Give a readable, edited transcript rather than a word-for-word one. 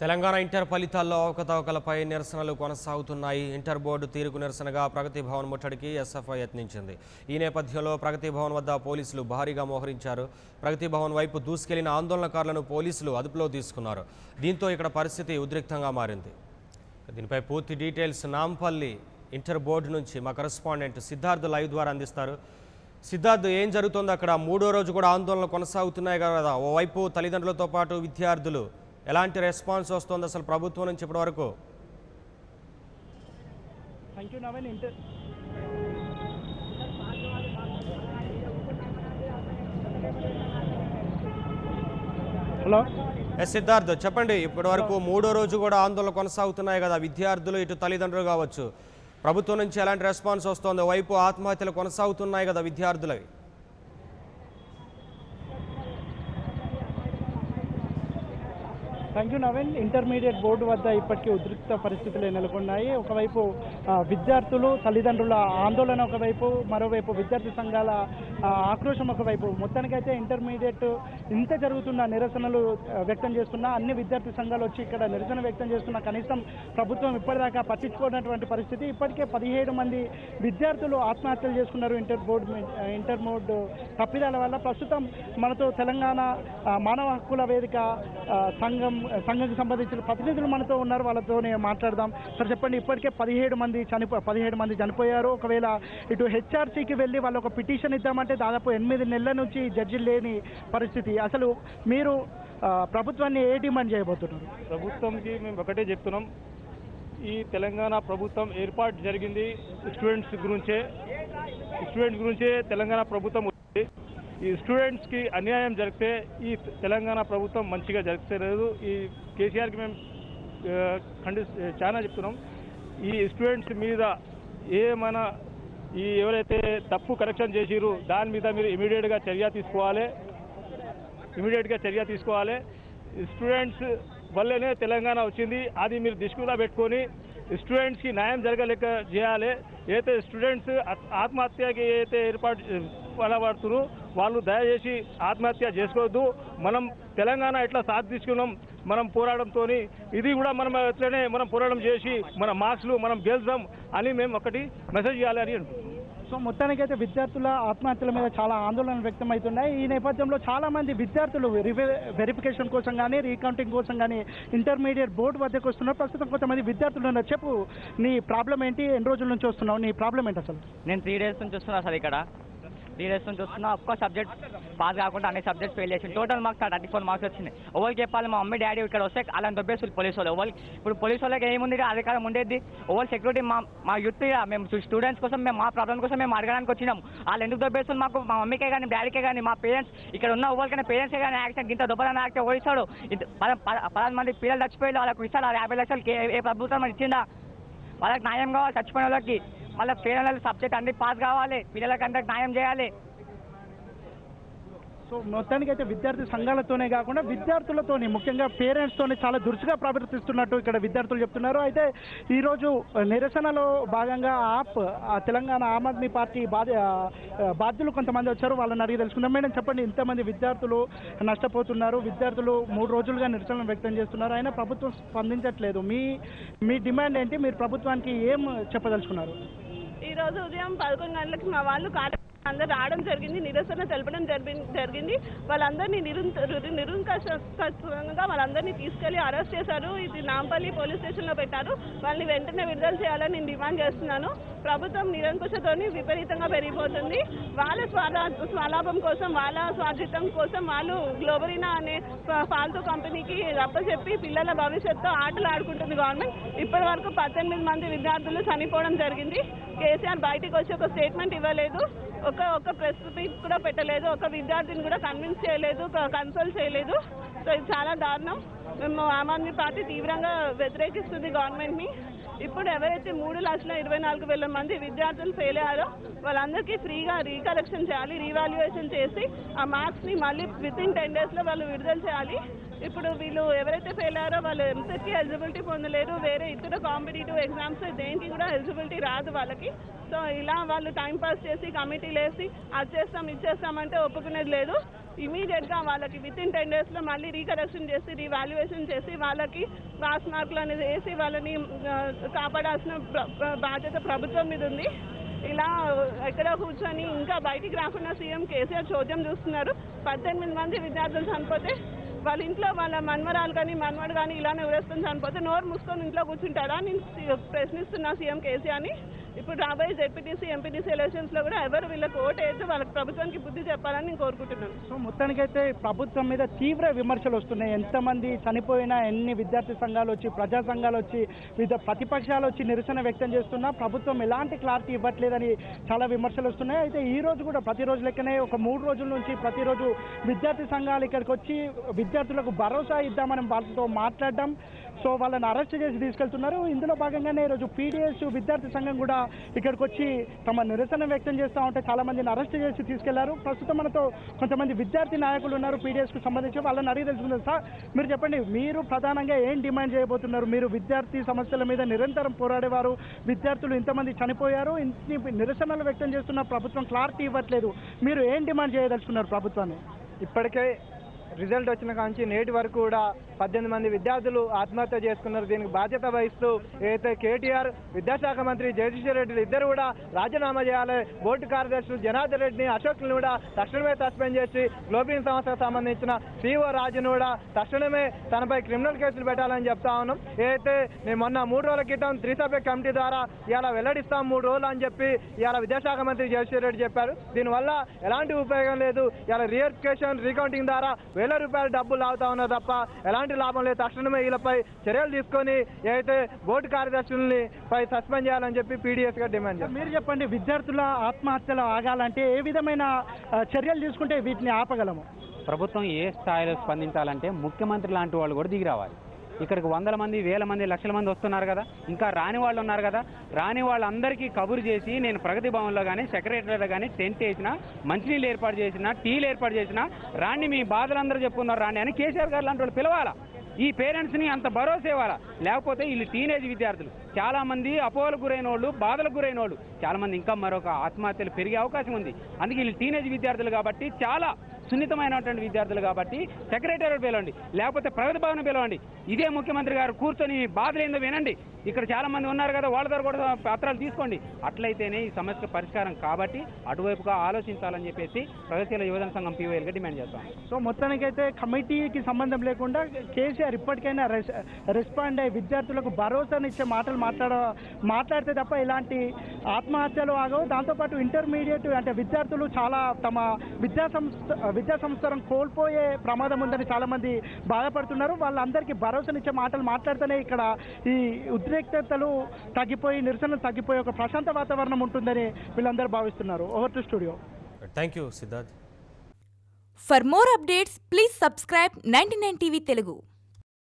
Telangana inter ఫలితాల్లో అవకతవకలపై నిరసనలు కొనసాగుతున్నాయి. ఇంటర్ బోర్డు తీరుకు నిరసనగా ప్రగతి భవన్ ముట్టడికి ఎస్ఎఫ్ఐ యత్నించింది. ఈ నేపథ్యంలో ప్రగతి భవన్ వద్ద పోలీసులు భారీగా మోహరించారు. ప్రగతి భవన్ వైపు దూసుకెళ్లిన ఆందోళనకారులను పోలీసులు అదుపులో తీసుకున్నారు. దీంతో ఇక్కడ పరిస్థితి ఉద్రిక్తంగా మారింది. దీనిపై పూర్తి డీటెయిల్స్ నాంపల్లి ఇంటర్ బోర్డు నుంచి మా కరెస్పాండెంట్ సిద్ధార్థ్ లైవ్ ద్వారా అందిస్తారు. సిద్ధార్థ్, ఏం జరుగుతుంది అక్కడ? మూడో రోజు కూడా ఆందోళనలు కొనసాగుతున్నాయి కదా. ఓవైపు తల్లిదండ్రులతో పాటు విద్యార్థులు, ఎలాంటి రెస్పాన్స్ వస్తుంది అసలు ప్రభుత్వం నుంచి ఇప్పటి వరకు? హలో సిద్ధార్థ్, చెప్పండి. ఇప్పటి వరకు మూడో రోజు కూడా ఆందోళనలు కొనసాగుతున్నాయి కదా, విద్యార్థులు ఇటు తల్లిదండ్రులు కావచ్చు. ప్రభుత్వం నుంచి ఎలాంటి రెస్పాన్స్ వస్తుంది? వైపు ఆత్మహత్యలు కొనసాగుతున్నాయి కదా విద్యార్థులవి. Thank you Naveen. Intermediate board వద్ద ఇప్పటికీ ఉద్రిక్త పరిస్థితులు నెలకొన్నాయి. ఒకవైపు విద్యార్థులు తల్లిదండ్రుల ఆందోళన ఒకవైపు, మరోవైపు విద్యార్థి సంఘాల ఆక్రోశం ఒకవైపు. మొత్తానికైతే ఇంటర్మీడియట్ ఇంత జరుగుతున్న నిరసనలు వ్యక్తం చేస్తున్నా, అన్ని విద్యార్థి సంఘాలు వచ్చి ఇక్కడ నిరసన వ్యక్తం చేస్తున్నా కనీసం ప్రభుత్వం ఇప్పటిదాకా పట్టించుకోనటువంటి పరిస్థితి. ఇప్పటికే 17 మంది విద్యార్థులు ఆత్మహత్యలు చేసుకున్నారు ఇంటర్ బోర్డు తప్పిదాల వల్ల. ప్రస్తుతం మనతో తెలంగాణ మానవ హక్కుల వేదిక సంఘంకి సంబంధించిన ప్రతినిధులు మనతో ఉన్నారు, వాళ్ళతోనే మాట్లాడదాం. సార్ చెప్పండి, ఇప్పటికే 17 మంది చనిపోయారు. ఒకవేళ ఇటు హెచ్ఆర్సీకి వెళ్ళి వాళ్ళు ఒక పిటిషన్ ఇద్దామంటే దాదాపు 8 నెలల నుంచి జడ్జి లేని పరిస్థితి. అసలు మీరు ప్రభుత్వాన్ని ఏ డిమాండ్ చేయబోతున్నారు? ప్రభుత్వంకి మేము ఒకటే చెప్తున్నాం, ఈ తెలంగాణ ప్రభుత్వం ఏర్పాటు జరిగింది స్టూడెంట్స్ గురించే తెలంగాణ ప్రభుత్వం వచ్చింది. ఈ స్టూడెంట్స్కి అన్యాయం జరిగితే ఈ తెలంగాణ ప్రభుత్వం మంచిగా జరగలేదు. ఈ కేసీఆర్కి మేము చాలా చెప్తున్నాం, ఈ స్టూడెంట్స్ మీద ఏమైనా ఈ ఎవరైతే తప్పు కరెక్షన్ చేసిరో దాని మీద మీరు ఇమీడియట్గా చర్య తీసుకోవాలి. స్టూడెంట్స్ వల్లనే తెలంగాణ వచ్చింది, అది మీరు దృష్టిలో పెట్టుకొని స్టూడెంట్స్కి న్యాయం జరగలేక చేయాలి. అయితే స్టూడెంట్స్ ఆత్మహత్యకి అయితే పడబడుతున్నారు, వాళ్ళు దయచేసి ఆత్మహత్య చేసుకోవద్దు. మనం తెలంగాణ ఎట్లా సాధించుకున్నాం మనం పోరాటంతో, ఇది కూడా మనం ఎట్లనే మనం పోరాటం చేసి మన మార్క్స్లు మనం గెలుద్దాం అని మేము ఒకటి మెసేజ్ చేయాలి అని అంటున్నాం. సో మొత్తానికైతే విద్యార్థుల ఆత్మహత్యల మీద చాలా ఆందోళనలు వ్యక్తమవుతున్నాయి. ఈ నేపథ్యంలో చాలామంది విద్యార్థులు వెరిఫికేషన్ కోసం కానీ, రీకౌంటింగ్ కోసం కానీ ఇంటర్మీడియట్ బోర్డు వద్దకు వస్తున్నారు. ప్రస్తుతం కొంతమంది విద్యార్థులు ఉన్నారు. చెప్పు, నీ ప్రాబ్లం ఏంటి? ఎన్ని రోజుల నుంచి వస్తున్నావు? నీ ప్రాబ్లం ఏంటి అసలు? నేను 3 డేస్ నుంచి వస్తున్నా సార్. ఇక్కడ 3 డేస్ నుంచి వస్తున్నా. ఒక్క సబ్జెక్ట్ పాస్ కాకుండా అన్ని సబ్జెక్ట్ ఫెయిల్ చేసి టోటల్ మార్క్స్ 34 మార్క్స్ వచ్చినాయి. ఎవరికి చెప్పాలి? మా మమ్మీ డాడీ ఇక్కడ వస్తే అలా దొబ్బేసి పోలీసు వాళ్ళు. ఇప్పుడు పోలీసు వాళ్ళకి ఏముంది, అధికారం ఉండేది. ఎవరు సెక్యూరిటీ మా యూత్ మేము స్టూడెంట్స్ కోసం, మేము మా ప్రాబ్లం కోసం మేము అడగడానికి వచ్చినాము. వాళ్ళు ఎందుకు దొబ్బేస్తుంది? మాకు మా మమ్మీకే కానీ డాడీకే కానీ మా పేరెంట్స్ ఇక్కడ ఉన్న ఎవరికైనా పేరెంట్సే కానీ యాక్షన్ ఇంత దొబ్బలని యాక్షన్ ఓడిస్తాడు. 10 మంది పిల్లలు చచ్చిపోయారు, వాళ్ళకి ఇస్తారు 50 లక్షలకి ఏ ప్రభుత్వం ఇచ్చిందా? వాళ్ళకి న్యాయం కావాలి. చచ్చిపోయిన వాళ్ళకి మళ్ళీ పేరెంట్ల సబ్జెక్ట్ అన్ని పాస్ కావాలి, పిల్లలకి అందరికి న్యాయం చేయాలి. సో మొత్తానికైతే విద్యార్థి సంఘాలతోనే కాకుండా విద్యార్థులతోని, ముఖ్యంగా పేరెంట్స్తోనే చాలా దురుసుగా ప్రవర్తిస్తున్నట్టు ఇక్కడ విద్యార్థులు చెప్తున్నారు. అయితే ఈరోజు నిరసనలో భాగంగా తెలంగాణ ఆమ్ ఆద్మీ పార్టీ బాధ్యులు కొంతమంది వచ్చారు, వాళ్ళని అడిగి తెలుసుకుందాం. మేడం చెప్పండి, ఇంతమంది విద్యార్థులు నష్టపోతున్నారు, విద్యార్థులు 3 రోజులుగా నిరసనలు వ్యక్తం చేస్తున్నారు, అయినా ప్రభుత్వం స్పందించట్లేదు. మీ డిమాండ్ ఏంటి? మీరు ప్రభుత్వానికి ఏం చెప్పదలుచుకున్నారు? ఈరోజు ఉదయం 11 గంటలకి మా వాళ్ళు అందరు రావడం జరిగింది, నిరసన తెలపడం జరిగింది. వాళ్ళందరినీ నిరుంకషంగా వాళ్ళందరినీ తీసుకెళ్లి అరెస్ట్ చేశారు. ఇది నాంపల్లి పోలీస్ స్టేషన్లో పెట్టారు. వాళ్ళని వెంటనే విడుదల చేయాలని నేను డిమాండ్ చేస్తున్నాను. ప్రభుత్వం నిరంకుశతోని విపరీతంగా పెరిగిపోతుంది. వాళ్ళ స్వలాభం కోసం, వాళ్ళ స్వార్థం కోసం వాళ్ళు గ్లోబరీనా అనే ఫాల్తూ కంపెనీకి అప్పచెప్పి పిల్లల భవిష్యత్తుతో ఆటలు ఆడుకుంటుంది గవర్నమెంట్. ఇప్పటి వరకు 18 మంది విద్యార్థులు చనిపోవడం జరిగింది. కేసీఆర్ బయటికి వచ్చి ఒక స్టేట్మెంట్ ఇవ్వలేదు, ఒక ప్రెస్ మీట్ కూడా పెట్టలేదు, ఒక విద్యార్థిని కూడా కన్విన్స్ చేయలేదు, కన్సల్ట్ చేయలేదు. సో ఇది చాలా దారుణం. మేము ఆమ్ ఆద్మీ పార్టీ తీవ్రంగా వ్యతిరేకిస్తుంది గవర్నమెంట్ని. ఇప్పుడు ఎవరైతే 3,24,000 మంది విద్యార్థులు ఫెయిల్ అయ్యారో వాళ్ళందరికీ ఫ్రీగా రీకరెక్షన్ చేయాలి, రీవాల్యుయేషన్ చేసి ఆ మార్క్స్ని మళ్ళీ వితిన్ 10 డేస్లో వాళ్ళు విడుదల చేయాలి. ఇప్పుడు వీళ్ళు ఎవరైతే ఫెయిల్ అయ్యారో వాళ్ళు ఎంసెట్కి ఎలిజిబిలిటీ పొందలేరు, వేరే ఇతర కాంపిటేటివ్ ఎగ్జామ్స్ దేనికి కూడా ఎలిజిబిలిటీ రాదు వాళ్ళకి. సో ఇలా వాళ్ళు టైం పాస్ చేసి కమిటీలు వేసి అది చేస్తాం ఇది చేస్తామంటే ఒప్పుకునేది లేదు. ఇమీడియట్గా వాళ్ళకి వితిన్ 10 daysలో మళ్ళీ రీకరెక్షన్ చేసి రీవాల్యుయేషన్ చేసి వాళ్ళకి పాస్ మార్కులు అనేది వేసి వాళ్ళని కాపాడాల్సిన బాధ్యత ప్రభుత్వం మీద ఉంది. ఇలా ఎక్కడ కూర్చొని ఇంకా బయటికి రాకుండా సీఎం కేసీఆర్ చోద్యం చూస్తున్నారు. 18 మంది విద్యార్థులు చనిపోతే వాళ్ళ ఇంట్లో వాళ్ళ మన్మరాలు కానీ మన్మడు కానీ ఇలానే ఉరేసుకొని చనిపోతే నోరు మూసుకొని ఇంట్లో కూర్చుంటాడా? నేను ప్రశ్నిస్తున్నా సీఎం కేసీఆర్ని. ఇప్పుడు రాబోయే జెడ్పీటీసీ ఎంపీటీసీ ఎలక్షన్స్లో కూడా ఎవరు వీళ్ళకి ఓటు వేస్తే వాళ్ళకి ప్రభుత్వానికి బుద్ధి చెప్పాలని నేను కోరుకుంటున్నాను. సో మొత్తానికైతే ప్రభుత్వం మీద తీవ్ర విమర్శలు వస్తున్నాయి. ఎంతమంది చనిపోయినా, ఎన్ని విద్యార్థి సంఘాలు వచ్చి, ప్రజా సంఘాలు వచ్చి, వివిధ ప్రతిపక్షాలు వచ్చి నిరసన వ్యక్తం చేస్తున్నా ప్రభుత్వం ఎలాంటి క్లారిటీ ఇవ్వట్లేదని చాలా విమర్శలు వస్తున్నాయి. అయితే ఈ రోజు కూడా ప్రతిరోజు లెక్కనే ఒక 3 రోజుల నుంచి ప్రతిరోజు విద్యార్థి సంఘాలు ఇక్కడికి వచ్చి విద్యార్థులకు భరోసా ఇద్దామని వాళ్ళతో మాట్లాడడం, సో వాళ్ళని అరెస్ట్ చేసి తీసుకెళ్తున్నారు. ఇందులో భాగంగానే ఈరోజు పీడిఎస్ విద్యార్థి సంఘం కూడా ఇక్కడికి వచ్చి తమ నిరసన వ్యక్తం చేస్తూ ఉంటే చాలా మందిని అరెస్ట్ చేసి తీసుకెళ్లారు. ప్రస్తుతం మనతో కొంతమంది విద్యార్థి నాయకులు ఉన్నారు పీడిఎస్కు సంబంధించి, వాళ్ళని అడిగి తెలుసుకుందాం. సార్, మీరు చెప్పండి, మీరు ప్రధానంగా ఏం డిమాండ్ చేయబోతున్నారు? మీరు విద్యార్థి సమస్యల మీద నిరంతరం పోరాడేవారు, విద్యార్థులు ఇంతమంది చనిపోయారు, ఇన్ని నిరసనలు వ్యక్తం చేస్తున్న ప్రభుత్వం క్లారిటీ ఇవ్వట్లేదు, మీరు ఏం డిమాండ్ చేయదలుచుకున్నారు ప్రభుత్వాన్ని? ఇప్పటికే రిజల్ట్ వచ్చిన కాంచి నేటి వరకు కూడా 18 మంది విద్యార్థులు ఆత్మహత్య చేసుకున్నారు. దీనికి బాధ్యత వహిస్తూ ఏదైతే కేటీఆర్, విద్యాశాఖ మంత్రి జగదీశ్వర్ రెడ్డి ఇద్దరు కూడా రాజీనామా చేయాలి, బోర్డు కార్యదర్శులు జనార్దన్ రెడ్డిని, అశోక్ని కూడా తక్షణమే సస్పెండ్ చేసి గ్లోబింగ్ సంస్థకు సంబంధించిన సిఓ రాజును కూడా తక్షణమే తనపై క్రిమినల్ కేసులు పెట్టాలని చెప్తా ఉన్నాం. ఏదైతే నేను మొన్న 3 రోజుల క్రితం త్రిసభ్య కమిటీ ద్వారా ఇలా వెల్లడిస్తాం 3 రోజులు అని చెప్పి ఇలా విద్యాశాఖ మంత్రి జగదీశ్వర్ రెడ్డి చెప్పారు. దీనివల్ల ఎలాంటి ఉపయోగం లేదు. ఇలా రీఎడ్యుకేషన్ రీకౌంటింగ్ ద్వారా వేల రూపాయల డబ్బులు లాగుతా ఉన్నారు తప్ప ఎలాంటి లాభం లేదు. తక్షణమే వీళ్ళపై చర్యలు తీసుకొని ఏదైతే బోర్డు కార్యదర్శుల్ని పై సస్పెండ్ చేయాలని చెప్పి పీడిఎస్ గా డిమాండ్ చేస్తారు. మీరు చెప్పండి, విద్యార్థుల ఆత్మహత్యలు ఆగాలంటే ఏ విధమైన చర్యలు తీసుకుంటే వీటిని ఆపగలము? ప్రభుత్వం ఏ స్థాయిలో స్పందించాలంటే ముఖ్యమంత్రి లాంటి వాళ్ళు కూడా దిగి రావాలి. ఇక్కడికి 100 మంది, 1000 మంది, లక్షల మంది వస్తున్నారు కదా, ఇంకా రాని వాళ్ళు ఉన్నారు కదా, రాని వాళ్ళందరికీ కబురు చేసి నేను ప్రగతి భవన్లో కానీ సెక్రటరీలో కానీ టెంట్ వేసినా, మంచినీళ్ళు ఏర్పాటు చేసినా, టీలు ఏర్పాటు చేసినా, రాండి మీ బాధలందరూ చెప్పుకున్నారు రాండి అని కేసీఆర్ గారు లాంటి వాళ్ళు పిలవాలా. ఈ పేరెంట్స్ని అంత భరోసా ఇవ్వాలా. లేకపోతే వీళ్ళు టీనేజ్ విద్యార్థులు చాలామంది అపోహలకు గురైన వాళ్ళు, బాధలకు గురైన వాళ్ళు చాలామంది, ఇంకా మరొక ఆత్మహత్యలు పెరిగే అవకాశం ఉంది. అందుకే వీళ్ళు టీనేజ్ విద్యార్థులు కాబట్టి, చాలా సున్నితమైనటువంటి విద్యార్థులు కాబట్టి సెక్రటరీ పిలవండి, లేకపోతే ప్రగతి భవన్ పిలవండి. ఇదే ముఖ్యమంత్రి గారు కూర్చొని బాధలు ఏందో వినండి. ఇక్కడ చాలా మంది ఉన్నారు కదా, వాళ్ళ దగ్గర కూడా పత్రాలు తీసుకోండి. అట్లయితేనే ఈ సమస్య పరిష్కారం. కాబట్టి అటువైపుగా ఆలోచించాలని చెప్పేసి ప్రగతిశీల యువజన సంఘం పీవైఎల్గా డిమాండ్ చేస్తాం. సో మొత్తానికైతే కమిటీకి సంబంధం లేకుండా కేసీఆర్ ఇప్పటికైనా రెస్పాండ్ అయ్యి విద్యార్థులకు భరోసానిచ్చే మాటలు మాట్లాడితే తప్ప ఇలాంటి ఆత్మహత్యలు ఆగవు. దాంతోపాటు ఇంటర్మీడియట్ అంటే విద్యార్థులు చాలా తమ విద్యా సంస్థలను కోల్పోయే ప్రమాదం ఉందని చాలామంది బాధపడుతున్నారు. వాళ్ళందరికీ భరోసానిచ్చే మాటలు మాట్లాడితేనే ఇక్కడ ఈ ఉద్రిక్తతలు తగ్గిపోయి, నిరసనలు తగ్గిపోయి ఒక ప్రశాంత వాతావరణం ఉంటుందని వీళ్ళందరూ భావిస్తున్నారు. Over to studio. Thank you Siddharth. For more updates, please subscribe 99 TV Telugu.